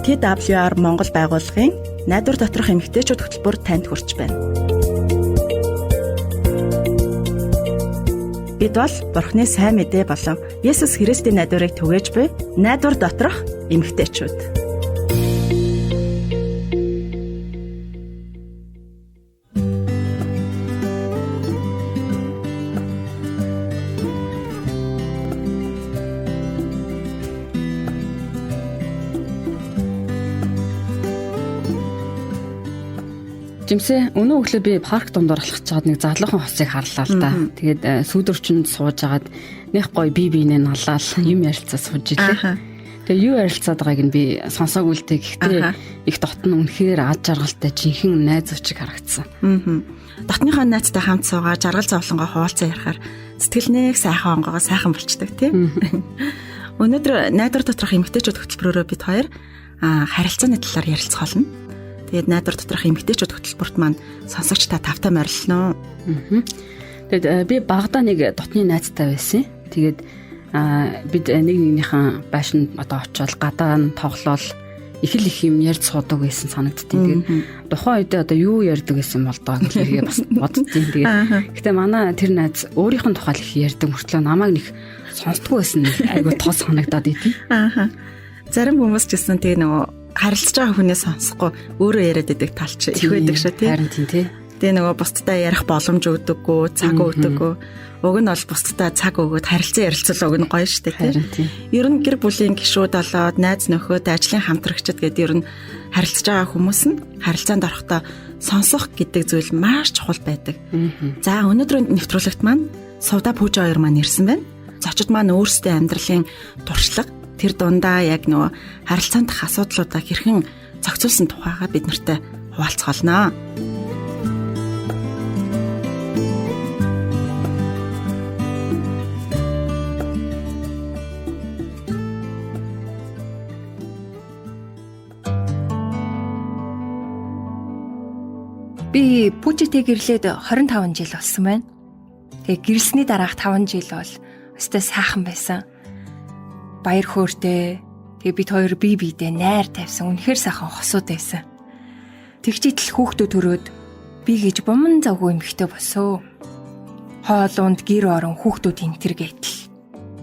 TWR Монгол байгууллагын найдвар доторх эмэгтэйчүүд хөтөлбөр танд хүрч байна. Бид бол Бурхны сайн мэдээ болон Есүс Христийн найдварыг түгээж буй найдвар доторх эмэгтэйчүүд. Жимсээ өнөө өглөө би парк дундор алхаж чад нэг задлуухан хосыг харлаа л да. Тэгээд сүүдэрчэнд сууж агаад нэг гоё бие биенээ налаал юм ярилцаа сууж илээ. Тэгээ юу ярилцаад байгааг нь би сонсоогүй л дээ. Гэхдээ их дотн үнэхээр ад жаргалтай жинхэнэ найз өвчиг харагдсан. Дотныхоо найзтай хамт суугаа жаргал зовлонгоо хуваалцаа ярихаар сэтгэл нэг сайхан онгоогоо сайхан болчдөг тийм. Өнөөдөр найдвар доторх эмэгтэйчүүд хөтөлбөрөөрөө бид хоёр харилцааны талаар ярилцах болно. Тэгээд найдвар доторх эмэгтэйчүүд хөтөлбөрт маань сонсогч та тавтай морилно. Тэгээд би багада нэг дотны найзтай байсан. Тэгээд бид нэг нэгнийхэн байшинд одоо очиод гадаа нь тоглоол их юм ярьж суудаг байсан санагдтыг. Тэгээд тухайн үедээ одоо юу ярьдаг байсан бол доо гэхээ бас боддtiin. Тэгээд гэтээ манай тэр найз өөрийнх нь тухай их ярьдаг мөртлөө намайг нэг сонсдгүй байсан. Айгу тос санагдаад идэв. Зарим хүмүүс ч гэсэн тэгээ нөгөө харилцаж байгаа хүнээ сонсохгүй өөрөө яриад байдаг талч их байдаг шүү тий. Харин тийм тий. Тэгээ нөгөө бусдтай ярих боломж өгдөггүй, цаг өгдөггүй. Уг нь бол бусдтай цаг өгөөд харилцан ярилцал уг нь гоё шүү тий. Ер нь гэр бүлийн гишүүд болоод найз нөхөд, ажлын хамтрагчид гэдэг ер нь харилцаж байгаа хүмүүс нь харилцаанд орохдоо сонсох гэдэг зүйл маш чухал байдаг. За өнөөдрийн нэвтрүүлэгт маань Сувда Пүүжа хоёр маань ирсэн байна. Зочид маань өөрсдөө амьдралын туршлага тэр дундаа яг нөгөө харилцаанд дах асуудлуудаа хэрхэн зохицуулсан тухайга бид нартай хуваалцгаалнаа. Би Пүүжитэй гэрлээд 25 жил болсон байна. Тэгээ гэрэлсний дараах 5 жил бол өстэй сайхан байсан. Баяр хөөртэй. Тэгээ бид хоёр бие биедээ найр тавьсан. Үнэхээр сайхан хосууд байсан. Тэгчитэл хүүхдүүд төрөөд би гэж бомн завгүй эмэгтэй болсон. Хоолунд гэр орон хүүхдүүд энтэр гэтэл.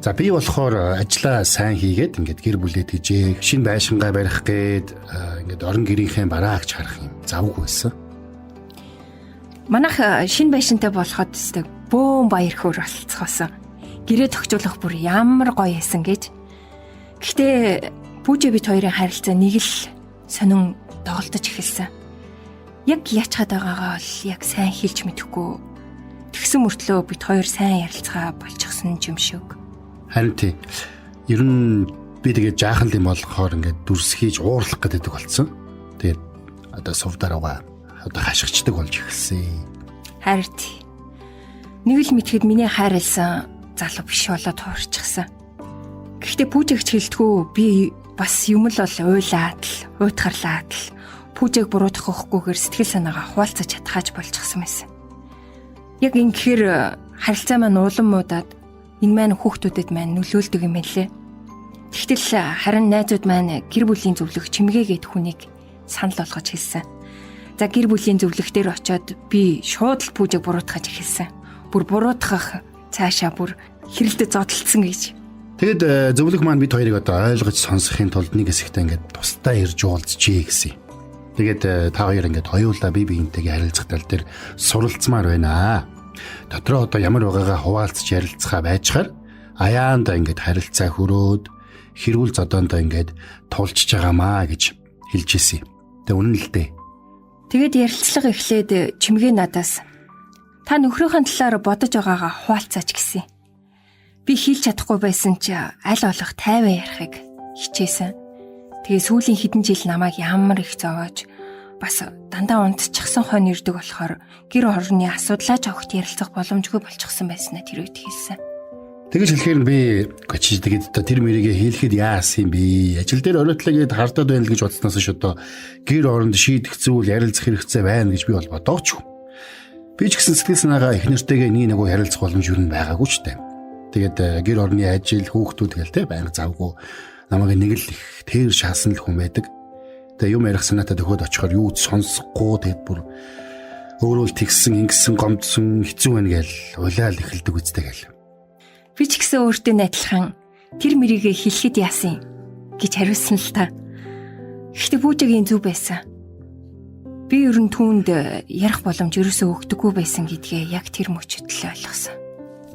За би болохоор ажиллаа сайн хийгээд ингээд гэр бүлээ тэжээх, шинэ байшингаа барих гээд ингээд орон гэрийнхээ бараагч харах юм завгүй байсан. Манайх шинэ байшинтай болоход өстэй бөөн баяр хөөр болцгоосон. Гэрээ тогтоолох бүр ямар гоё байсан гэж. Гэхдээ Пүүжа бид хоёрын харилцаа нэг л сонин доголдож эхэлсэн. Яг яач хаад байгаагаа бол яг сайн хэлж мэдэхгүй. Тэгсэн мөртлөө бид хоёр сайн ярилцгаа болчихсон юм шиг. Харин тий. Ер нь би тэгээд жаахан юм болохоор ингээд дүрс хийж уурлах гэдэг болсон. Тэгээд одоо Сувдараа одоо хашгичдаг болж эхэлсэн. Харин тий. Нэг л мэдхэд миний хайрлсан залуу биш болоод хуурчихсан. Гэхдээ Пүүжагч хэлтгүү би бас юм л бол уйлаад л, уйтгарлаад л Пүүжаг буруутгах өгөхгүйгээр сэтгэл санаагаа хуваалцаж чадхааж болчихсон байсан. Яг ингэхээр харилцаа маань улам муудаад энэ маань хүүхдүүдэд маань нөлөөлдөг юм лээ. Тэгтэл харин найзууд маань гэр бүлийн зөвлөх чимгээгээд хүнийг санал болгож хэлсэн. За гэр бүлийн зөвлөх дээр очиод би шууд л Пүүжаг буруутгаж эхэлсэн. Бүр буруутгах цаашаа бүр хэрэлдэж зодтолцсон гэж. Тэгэд зөвлөх маань бид хоёрыг одоо ойлгож сонсохын тулд нэг хэсэгтээ ингээд тусдаа ирж уулзчихъя гэсэн. Тэгээд та хоёр ингээд хоёулаа бие биентэйгээ харилцах тал дээр суралцмаар байна. Дотроо одоо ямар байгаагаа хуваалцж ярилцахаа байчаар аяанда ингээд харилцаа хөрөөд хэрүүл зодоондоо ингээд тулчж байгаамаа гэж хэлж ирсэн. Тэг үнэн л дээ. Тэгэд ярилцлага эхлээд чимгээ надаас та нөхрийнхөө талаар бодож байгаагаа хуваалцаач гэсэн. Би хэлж чадахгүй байсан ч аль болох тайван ярихыг хичээсэн. Тэгээ сүүлийн хэдэн жил намайг ямар их зовоож бас дандаа унтчихсан хойно ирдэг болохоор гэр орны асуудлаа ч огт ярилцах боломжгүй болчихсон байснаа тэр үед хэлсэн. Тэгэж хэлэхээр би гочиж тэгээд одоо тэр мэрийгээ хэлэхэд яасан юм бэ? Ажил дээр оройлоо гэдээ хардаад байна л гэж бодсноос ш одоо гэр оронд шийдэх зүйл ярилцах хэрэгцээ байна гэж би бол бодоочгүй. Би ч гэсэн сэтгэл санаагаа их нэртэйгээ нэг ярилцах боломж юу байгаагүй ч тань. Тэгээд гэр орны ажил, хүүхдүүд гэлтэй байнга завгүй намайг нэг л их тэр шаасан л хүн байдаг. Тэгээ юм ярих санаатай төхөөд очихоор юу сонсохгүй тэгээд бүр өөрөө л тэгсэн, ингэсэн, гомдсон, хэцүү байна гээл улаал эхэлдэг үстэй гээл. Би ч гэсэн өөртөө найдлахын тэр мэрийгээ хэлэхэд яасан гэж хариулсан л та. Гэхдээ Пүүжигийн зүв байсан. Би ер нь түүнд ярих боломж ерөөсөө өгдөггүй байсан гэдгээ яг тэр мөчөд л ойлгосон.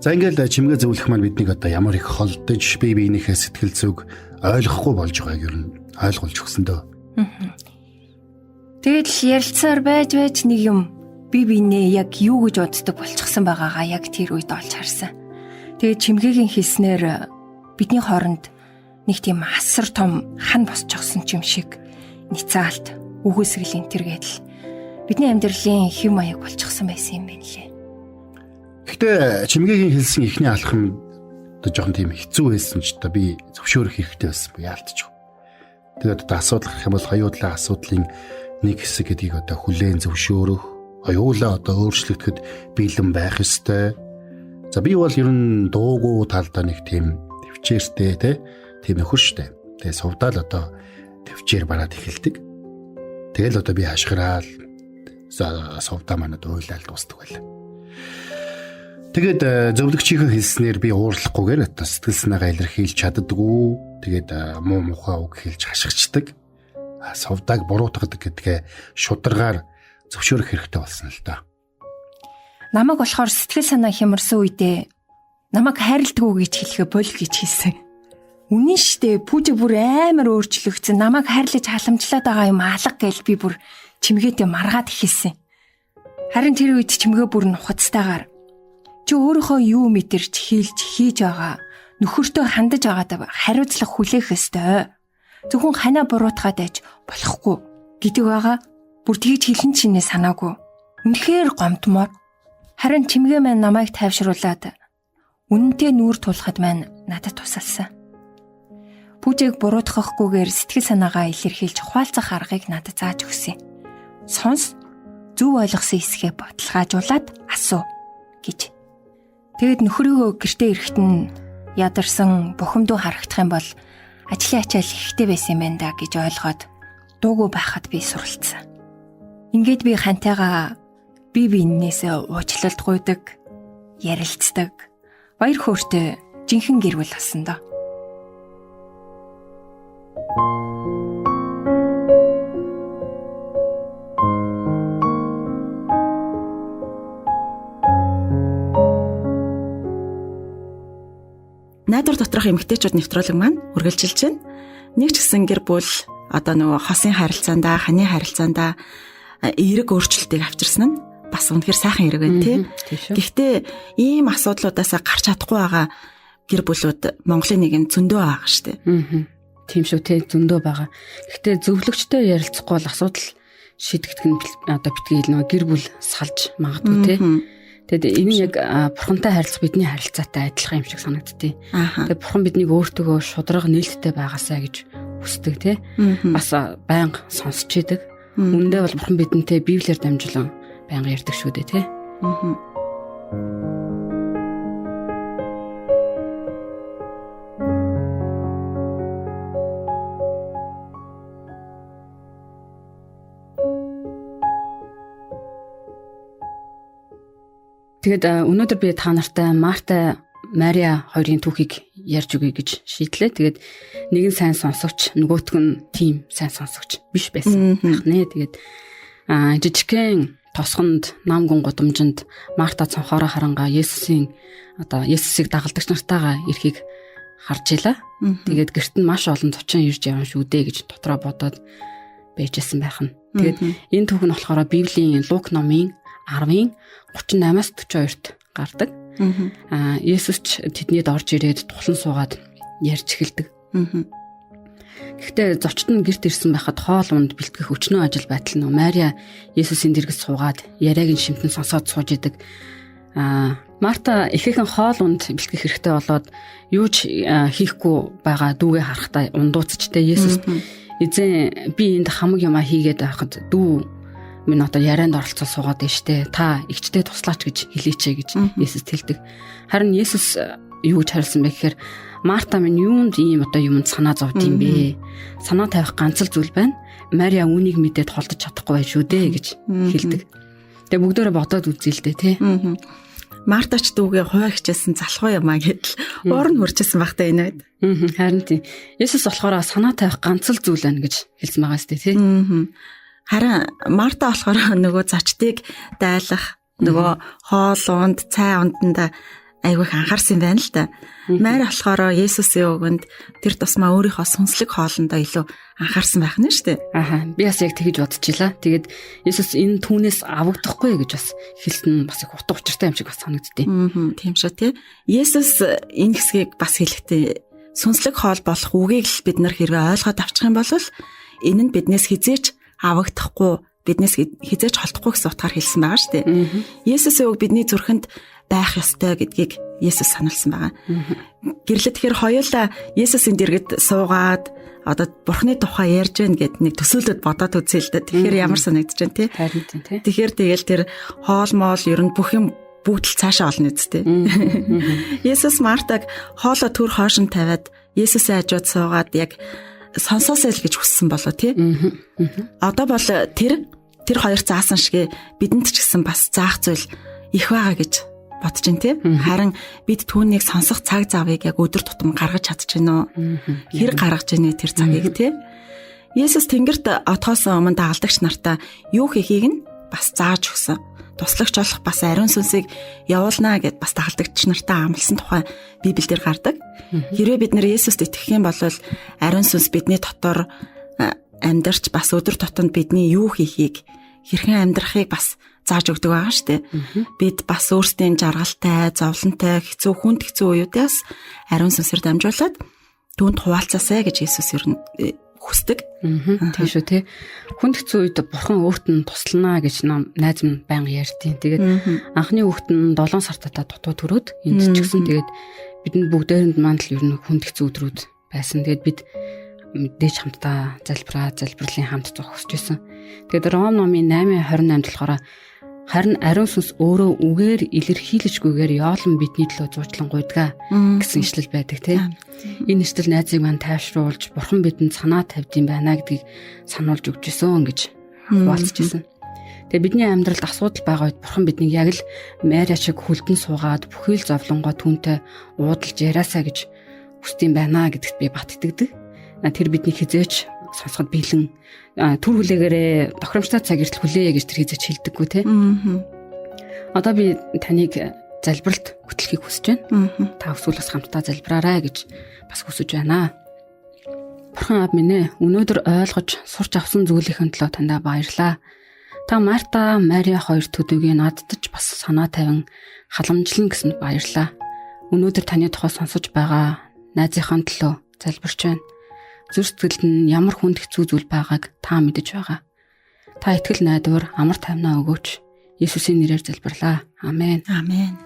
За ингээл чимгээ зөвлөх маань биднийг одоо ямар их холдож бие биенийхээ сэтгэл зүг ойлгохгүй болж байгааг ер нь ойлгуулж өгсөн дөө. Тэгэл ярилцсаар байж нэг юм бие биенээ яг юу гэж боддог болчихсон байгаагаа яг тэр үед олж харсан. Тэгээд чимгээгийн хэлснээр бидний хооронд нэг тийм асар том хан босчихсон юм шиг ницаалт үгүйсгэл энэ төр гэдэл бидний амьдралын хэв маяг болчихсон байсан юм байна лээ. Гэхдээ чимгээгийн хэлсэн ихний алхам одоо жоохон тийм хэцүү байсан ч одоо би зөвшөөрөх хэрэгтэй байсан бо яалтчих. Тэгээд одоо асуудал гарах юм бол хоёулаа асуудлын нэг хэсэг гэдгийг одоо хүлээн зөвшөөрөх, хоёулаа одоо өөрчлөгдөд бэлэн байх ёстой. За би бол ер нь дуугүй талдаа нэг тийм төвчээртэй тийм нөхөр штэ. Тэгээ сувдаал одоо төвчээр бараад эхэлдэг. Тэгэл одоо би хашгираал сувдаа манад уйлал дуустдаг байлаа. Тэгээд зөвлөгчийнхээ хэлснээр би уурлахгүйгээр одоо сэтгэл санаагаа илэрхийлж чаддаггүй. Тэгээд муу мухаа үг хэлж хашгичдаг. Сувдааг буруутгадаг гэдгээ шударгаар зөвшөөрөх хэрэгтэй болсон л доо. Намайг болохоор сэтгэл санаа хямарсан үедээ намайг хайрладаг гэж хэлэхэ бол гэж хэлсэн. Үнэн штэ Пүүжи бүр амар өөрчлөгдсөн. Намайг хайрлаж халамжлаад байгаа юм алга гэж би бүр чимгээтэй маргаад эхэлсэн. Харин тэр үед чимгээ бүр нухацтайгаар чи өөрийнхөө юу мэдэрч хийлж хийж байгаа нөхөртөө хандаж байгаадаа хариуцлага хүлээх ёстой. Зөвхөн ханаа буруутгаад байж болохгүй гэдэг байгаа. Бүр тэгж хэлэн чинээ санаагүй. Үнэхээр гомдмоор. Харин чимгээ маань намайг тайвшруулад үнэнтэй нүүр тулахад маань надад тусалсан. Пүүжиг буруутгахгүйгээр сэтгэл санаагаа илэрхийлж ухаалцах аргыг надад зааж өгсөн. Сонс, зөв ойлгосон хэсгээ баталгаажуулаад асуу гэж. Тэгэд нөхрөөгөө гэртээ ирэхэд нь ядарсан бухимдуу харагдах юм бол ажлын ачаал ихтэй байсан юм байна да гэж ойлгоод дуугүй байхад би суралцсан. Ингээд би хантайгаа бие биенээсээ уучлалт гуйдаг, ярилцдаг, баяр хөөртэй жинхэнэ гэр бүл болсон доо. Найдвар доторх эмэгтэйчүүд нэвтрүүлэг маань үргэлжилж байна. Нэг ч гэсэн гэр бүл одоо нөгөө хосын харилцаандаа, ханы харилцаандаа эерэг өөрчлөлтийг авчирсан нь бас үнэхээр сайхан хэрэг байна тий. Гэхдээ ийм асуудлуудаасаа гарч чадахгүй байгаа гэр бүлүүд Монголын нийгэм зөндөө байгаа штэ. Тийм шүү тий зөндөө байгаа. Гэхдээ зөвлөгчтэй ярилцахгүй бол асуудал шийдэгдэх нь одоо битгий нөгөө гэр бүл салж магадгүй тий. Тэгэд энэ яг бурхантай харилцах бидний харилцаатай адилхан юм шиг санагдтыг. Тэгээд бурхан биднийг өөртөөгөө шударга нээлттэй байгаасаа гэж хүсдэг тий. Бас байнга сонсч идэг. Үүндээ бол бурхан бидэнтэй Библиэр дамжуулан байнга ярьдаг шүү дээ тий. Тэгээд өнөөдөр би та нартай Марта, Мария хоёрын түүхийг ярьж өгье гэж шийдлээ. Тэгээд нэг нь сайн сонсогч, нөгөөх нь тийм сайн сонсогч биш байсан байх нэ. Тэгээд жижигхэн тосгонд нам гүн гудамжинд Марта цонхоороо харангаа Есүсийг дагалдагч нартайгаа ирэхийг харж илаа. Тэгээд гэрт нь маш олон зочин ирж явна шүү дээ гэж дотроо бодоод байжсэн байх нь. Тэгээд энэ түүх нь болохоор Библийн Лук номын 10-ын 38-аас 42-т гардаг. Есүс ч тэднийд орж ирээд тулан суугаад ярьж эхэлдэг. Гэхдээ зочид нь гэрт ирсэн байхад хоол унд бэлтгэх өчнөө ажил байтал нөө Мария Есүсийн дэргэд суугаад яриаг нь шимтэн сонсоод сууж идэг. Марта ихээхэн хоол унд бэлтгэх хэрэгтэй болоод юу ч хийхгүй байгаа дүүгээ харахтаа ундууцчтэй Есүс эзэн би энд хамаг юмаа хийгээд байхад дүү минь одоо ярианд оролцол суугаад байна штэ. Та игчтэй туслаач гэж хэлээч гэж Есүс хэлдэг. Харин Есүс юу гэж хариулсан бэ гэхээр Марта минь юунд ийм одоо юмд санаа зовд юм бэ? Санаа тавих ганц л зүйл байна. Мария үнийг мэдээд холдож чадахгүй байж шүү дээ гэж хэлдэг. Тэгээ бүгдөө бодоод үзье л дээ тий. Мартач дүүгээ хуваа хичээсэн залхуу юм аа гэдэл уур нь хуржсэн багтаа энэ үед. Харин тийм. Есүс болохоор санаа тавих ганц л зүйл байна гэж хэлсэн байгаа сте тий. Харин Марта болохоор нөгөө зочдыг дайлах, нөгөө хоол унд, цай унданда айгүйх анхаарсан байна л да. Мари болохоор Есүсийн үгэнд тэр тусмаа өөрийнхөө сүнслэг хоолндоо илүү анхаарсан байх нь шүү дээ. Аха. Би бас яг тэгэж бодчихлаа. Тэгээд Есүс энэ түүнээс авагдахгүй гэж бас хэлсэн нь бас их утга учиртай юм шиг бас санагддээ. Тийм шүү тий. Есүс энэ хэсгийг бас хэлэхдээ сүнслэг хоол болох үгийг л бид нар хэрэг ойлгоод авчих юм бол энэ нь биднээс хизээч авагдахгүй, биднээс хизээч холдохгүй гэсэн утгаар хэлсэн байгаа шүү дээ. Есүсийн үг бидний зүрхэнд байх ёстой гэдгийг Есүс сануулсан байгаа. Гэрлээ тэгэхээр хоёулаа Есүсийн дэргэд суугаад одоо Бурхны тухай ярьж байна гэд нэг төсөөлөд бодоод үзье л дээ. Тэгэхээр ямар санагдаж байна тий? Харин тийм тий. Тэгэхээр тэгэл тэр хоол моол ер нь бүх юм бүгд л цаашаа олно үсттэй. Есүс Мартаг хоолоо төр хоошин тавиад Есүсийн хажууд суугаад яг сонсоосэй л гэж хүссэн болоо тий. Одоо бол тэр хоёр заасан шиг бидэнд ч гэсэн бас заах зүйл их байгаа гэж бодож байна тий. Харин бид түүнийг сонсох цаг завыг яг өдөр тутам гаргаж чадчихна уу? Хэр гаргаж ийнэ тэр цагийг тий. Есүс тэнгэрт отохоос өмнө дагалдагч нартаа юу хийхийг нь бас зааж өгсөн. Туслагч болох бас ариун сүнсийг явуулнаа гэд бас дагалдагч нартаа амласан тухай Библиэлд гардаг. Хэрвээ бид нэр Есүст итгэх юм бол ариун сүнс бидний дотор амьдарч бас өдөр тутамд бидний юу хийхийг, хэрхэн амьдрахыг бас зааж өгдөг байгаа шүү дээ. Бид бас өөрсдийн жаргалтай, зовлонтой, хүнд хэцүү үеүүдээс ариун сүнсээр дамжуулаад түүнд хуваалцаасай гэж Есүс ер нь хүсдэг. Тийм шүү тий. Хүнд хэцүү үед Бурхан өөрт нь туслана гэж найз минь байнга ярьдیں۔ Тэгээд анхны хүүхэд нь 7 сартаа дутуу төрөөд энд ч гэсэн тэгээд бидэнд бүгдээрэнд мандал ер нь хүнд хэцүү өдрүүд байсан. Тэгээд бид мэдээж хамтдаа залбирлын хамт зогсож байсан. Тэгээд Ром номын 8:28 болохоор харин ариун сүнс өөрөө үгээр илэрхийлжгүйгээр яолон бидний төлөө зуучлан гуйдаг гэсэн ишлэл байдаг тий. Энэ ишлэл найзыг мань тайвшруулж Бурхан бидэнд санаа тавьдсан байна гэдгийг сануулж өгч исэн гэж хуваалцж исэн. Тэгээ бидний амьдралд асуудал байгаа үед Бурхан биднийг яг л Мария шиг хөлдөн суугаад бүхий л зовлонгоо түүнтэй уудалж яриасаа гэж хүсдэм байна гэдэгт би баттдаг. Тэр бидний хизээч сонсоход бэлэн түр хүлээгээрээ тохиромжтой цаг иртэл хүлээе гэж тэр хизээч хэлдэггүй те. Одоо би таныг залбиралд хөтлөхийг хүсэж байна. Та өсвөл бас хамтдаа залбираарай гэж бас хүсэж байна. Бурхан аав минь ээ, өнөөдөр ойлгож сурч авсан зүйлийн төлөө тандаа баярлалаа. Та Марта, Мария хоёр төдийгүй наддаж бас санаа тавин халамжлан гэсэнд баярлалаа. Өнөөдөр таны тухай сонсож байгаа найзынхаа төлөө залбирч байна. Зүр сэтгэлд нь ямар хүнд хэцүү зүйл байгааг та мэдэж байгаа. Та итгэл найдвар амар тайвнаа өгөөч. Есүсийн нэрээр залбирлаа. Амен. Амен.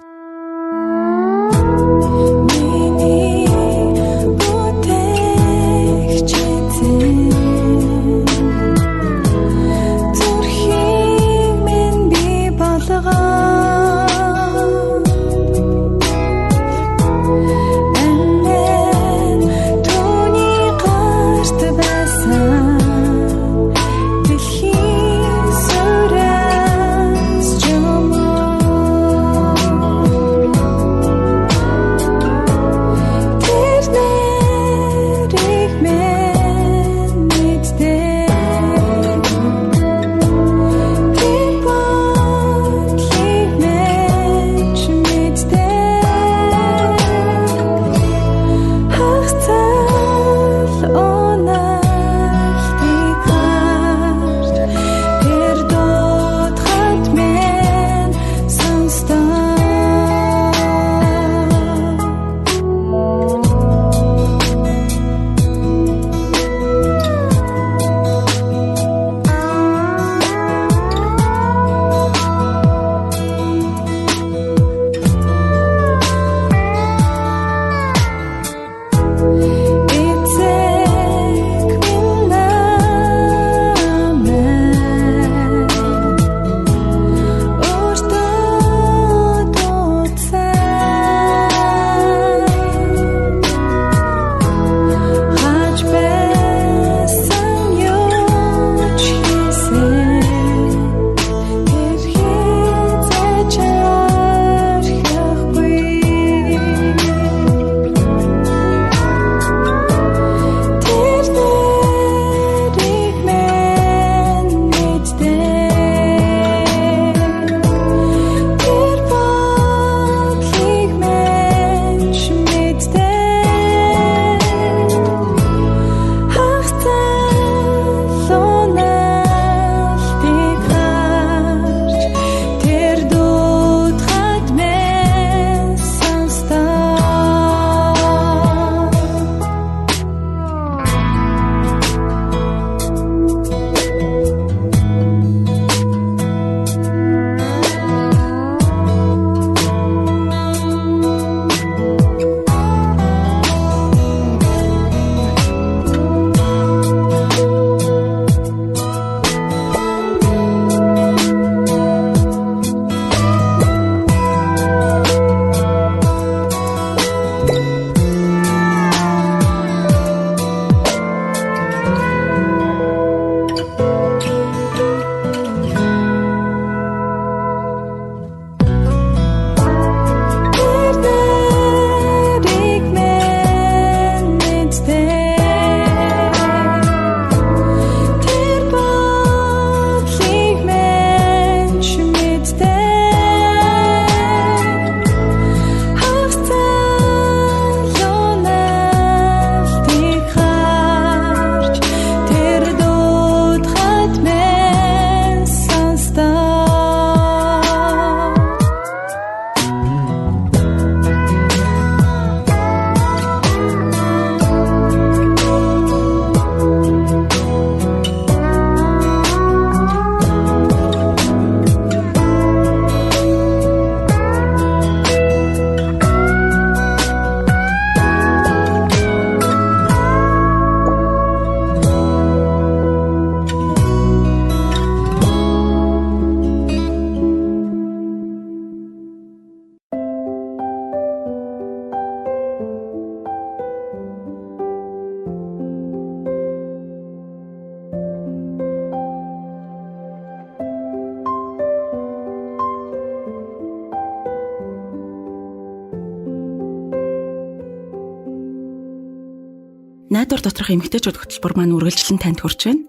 найдвар доторх эмэгтэйчүүд хөтөлбөр маань үргэлжлэн танд хүрч байна.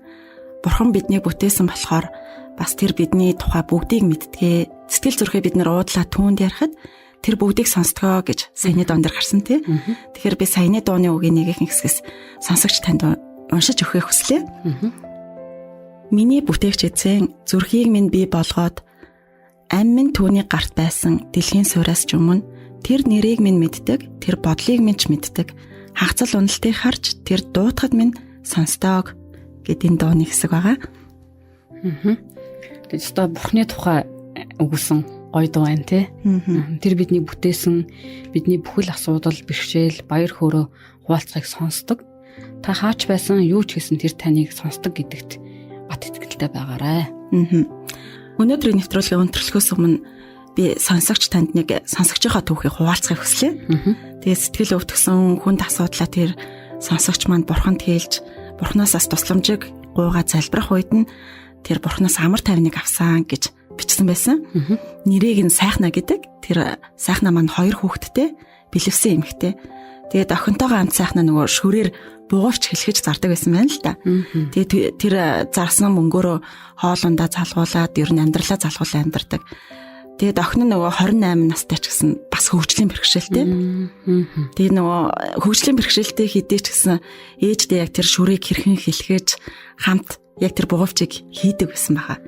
Бурхан биднийг бүтээсэн болохоор бас тэр бидний тухай бүгдийг мэдтгээ. Сэтгэл зүрхээ бид нар уудлаа түүнд ярихад тэр бүгдийг сонсдгоо гэж саяны доон дээр гарсан тий. Тэгэхээр би саяны дууны үгийн нэгэн хэсгээс сонсогч танд уншиж өгөхийг хүслээ. Миний бүтээгч эзэн зүрхийг минь бий болгоод ам минь түүний гарт байсан дэлхийн суураас ч өмнө тэр нэрийг минь мэддэг, тэр бодлыг минь ч мэддэг. Хагцал уналтыг харж тэр дуутахад минь сонсдог гэдэг дууны хэсэг байгаа. Тэгээд одоо Бурхны тухай өгсөн гоё дуу байна тий. Тэр бидний бүтээсэн, бидний бүхэл асуудал, бэрхшээл, баяр хөөрөө хуваалцахыг сонсдог. Та хаач байсан юу ч гэсэн тэр таныг сонсдог гэдэгт бат итгэлтэй байгаарай. Өнөөдрийн нэвтрүүлгийн өндөрлөхөөс өмнө би сонсогч танд нэг сонсогчийнхаа түүхийг хуваалцахыг хүслээ. Тэгээд сэтгэл өвтгсөн хүнд асуудлаа тэр сонсогч маань Бурханд хэлж, Бурханаас бас тусламжийг гуйгаа залбирах үед нь тэр Бурханаас амар тайвныг авсан гэж бичсэн байсан. Нэрийг нь Сайхна гэдэг. Тэр Сайхна маань 2 хүүхэдтэй, бэлэвсэн эмэгтэй. Тэгээд охинтойгоо хамт Сайхна нөгөө шүрээр бугуурч хэлхэж зардаг байсан байна л да. Тэгээд тэр зарсан мөнгөөрөө хоолундаа залгуулад ер нь амьдралаа залгуулаад амьдардаг. Тэгээд охин нь нөгөө 28 настай ч гэсэн бас хөгжлийн бэрхшээлтэй. Тэгээд нөгөө хөгжлийн бэрхшээлтэй хэдий ч гэсэн ээждээ яг тэр шүрийг хэрхэн хэлхэж хамт яг тэр бугуурчийг хийдэг байсан байгаа.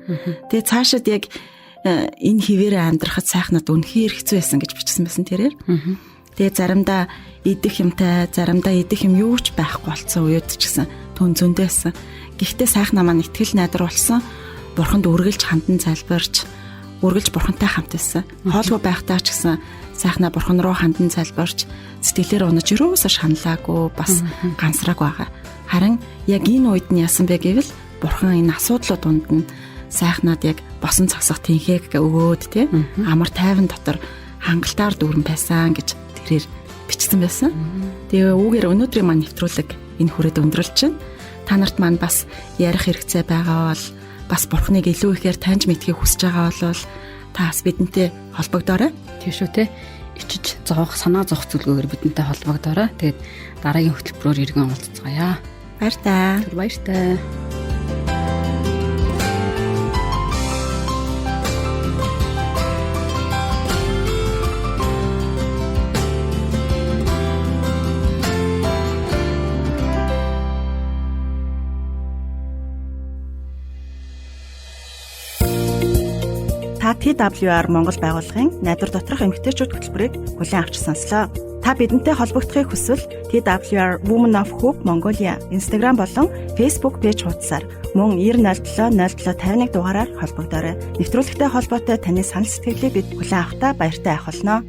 Тэгээд цаашид яг энэ хിവэрэ амьдрахад Сайхнад үнэхээр хэцүү байсан гэж бичсэн байсан тэрээр. Тэгээд заримдаа идэх юмтай, заримдаа идэх юм юу ч байхгүй болсон үед ч гэсэн түн зөндөйсэн. Гэхдээ Сайхна маань итгэл найдар болсон. Бурханд үргэлж хандан залбирч, үргэлж Бурхантай хамт байсан. Хоолгүй байхдаа ч гэсэн Сайхна Бурхан руу хандан залбирч, сэтгэлээр унаж юусоо шаналаагүй, бас ганцраг байгаа. Харин яг энэ үед нь яасан бэ гэвэл Бурхан энэ асуудлууд дунд нь Сайхнад яг босон цогсох тэнхэг өгөөд тий амар тайван дотор хангалтаар дүүрэн байсан гэж тэрээр бичсэн байсан. Тэгээ үүгээр өнөөдрийн маань нэвтрүүлэг энэ хүрээд өндөрлж байна. Та нарт маань бас ярих хэрэгцээ байгаа бол бас Бурханыг илүү ихээр таньж мэдхийг хүсэж байгаа бол та бас бидэнтэй холбогдоорой. Тийм шүү те. Ичиж зоох, санаа зоох зүйлгээр бидэнтэй холбогдоорой. Тэгээд дараагийн хөтөлбөрөөр иргэн уулзцгаая. Баяр таа. Баяр таа. Та TWR Монгол байгууллагын найдвар доторх эмэгтэйчүүд хөтөлбөрийг хүлээн авч сонслоо. Та бидэнтэй холбогдохыг хүсвэл TWR Women of Hope Mongolia Instagram болон Facebook пэйж хуудасаар мөн 9070751 дугаараар холбогдоорой. Нэвтрүүлэгтэй холбоотой таны санал сэтгэлийг бид хүлээн авахдаа баяртай байх болно.